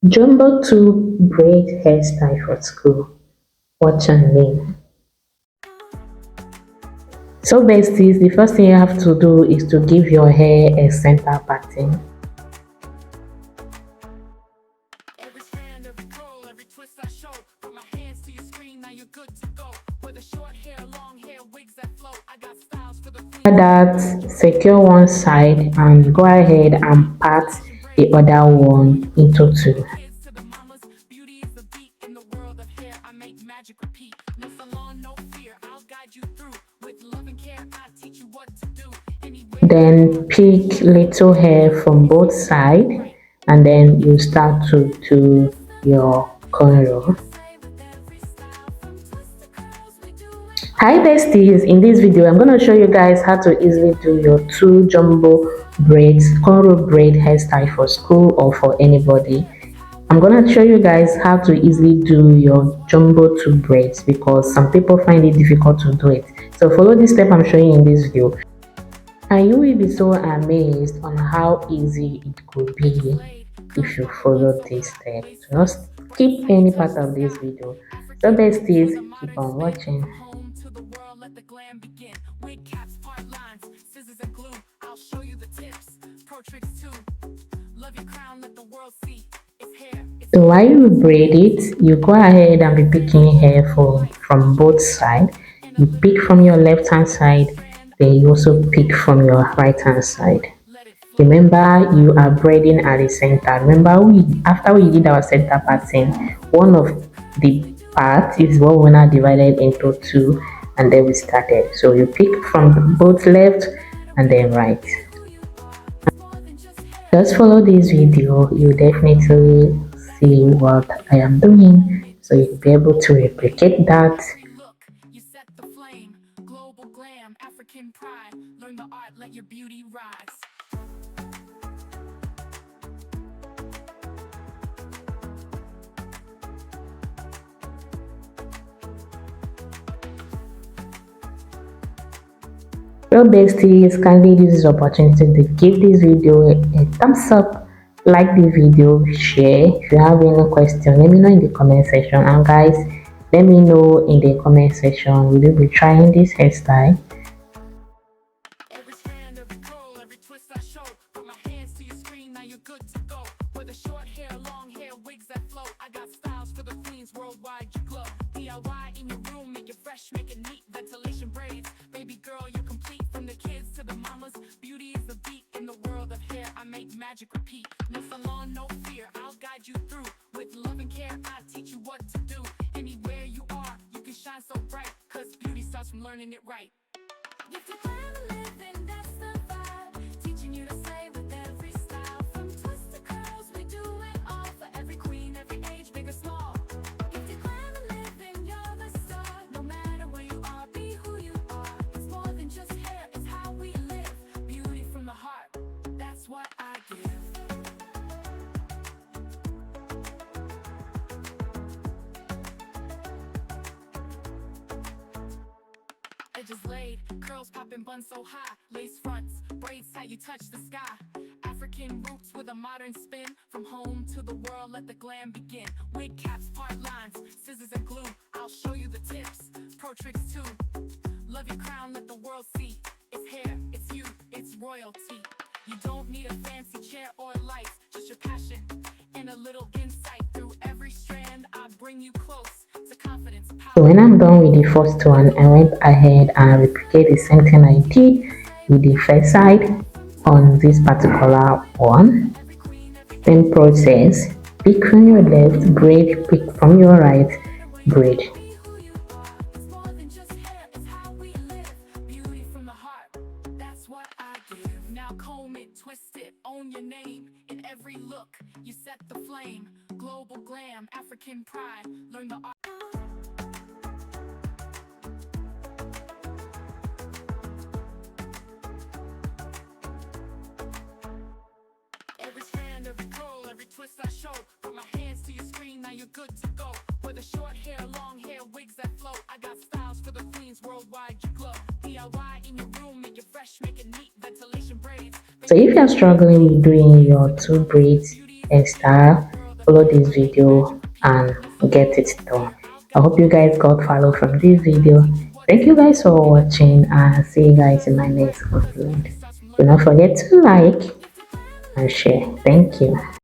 Jumbo 2 braid hairstyle for school. Watch and learn. So besties, the first thing you have to do is to give your hair a center pattern. After that, secure one side and go ahead and part the other one into two. Then pick little hair from both sides and then you start to do your cornrow. Hi besties, in this video I'm going to show you guys how to easily do your two jumbo braids cornrow braid hairstyle for school or for anybody. I'm going to show you guys how to easily do your jumbo 2 braids because some people find it difficult to do it. So follow this step I'm showing you in this video and you will be so amazed on how easy it could be if you follow this step. Do not skip any part of this video. So besties, keep on watching. So while you braid it, you go ahead and be picking hair from both sides. You pick from your left hand side, then you also pick from your right hand side. Remember, you are braiding at the center. Remember, after we did our center pattern, one of the parts is what we now divided into two, and then we started. So you pick from both left and then right. Just follow this video, you definitely see what I am doing, so you'll be able to replicate that. Well besties, kindly use this opportunity to give this video a thumbs up, like the video, share. If you have any question, let me know in the comment section, and guys, let me know in the comment section, will you be trying this hairstyle? Make it neat, ventilation braids. Baby girl, you're complete. From the kids to the mamas, beauty is the beat. In the world of hair, I make magic repeat. No salon, no fear, I'll guide you through. With love and care, I teach you what to do. Anywhere you are, you can shine so bright, cause beauty starts from learning it right. If you plan to live, then that's the vibe. Teaching you to slay with every style. From twists to curls, we do it all. For every queen, every age, big or small. If you plan to live, then you're the star. No matter where you are, be who you are. It's more than just hair, it's how we live. Beauty from the heart, that's what I give. Edges laid, curls popping, buns so high. Lace fronts, braids tight, you touch the sky. African roots with a modern spin. From home to the world, let the glam begin. Wig caps, part lines, scissors and glue. I'll show you the tips, pro tricks too. Love your crown, let the world see. It's hair, it's you, it's royalty. You don't need a fancy chair or lights, just your passion and a little insight. Through every strand, I bring you close to confidence. So when I'm done with the first one, I went ahead and replicated the same thing I did with the first side on this particular one. Same process, pick from your left, braid, pick from your right, braid. Now comb it, twist it, own your name in every look. You set the flame, global glam, African pride. Learn the art. Every strand, every curl, every twist I show. Put my hands to your screen, now you're good to go. Whether short hair, long hair, wigs that flow, I got styles for the queens worldwide. You glow. DIY in your room, make it fresh, make it neat. Ventilation braids. So if you're struggling with doing your two braids hairstyle, follow this video and get it done. I hope you guys got value from this video. Thank you guys for watching and see you guys in my next upload. Do not forget to like and share. Thank you.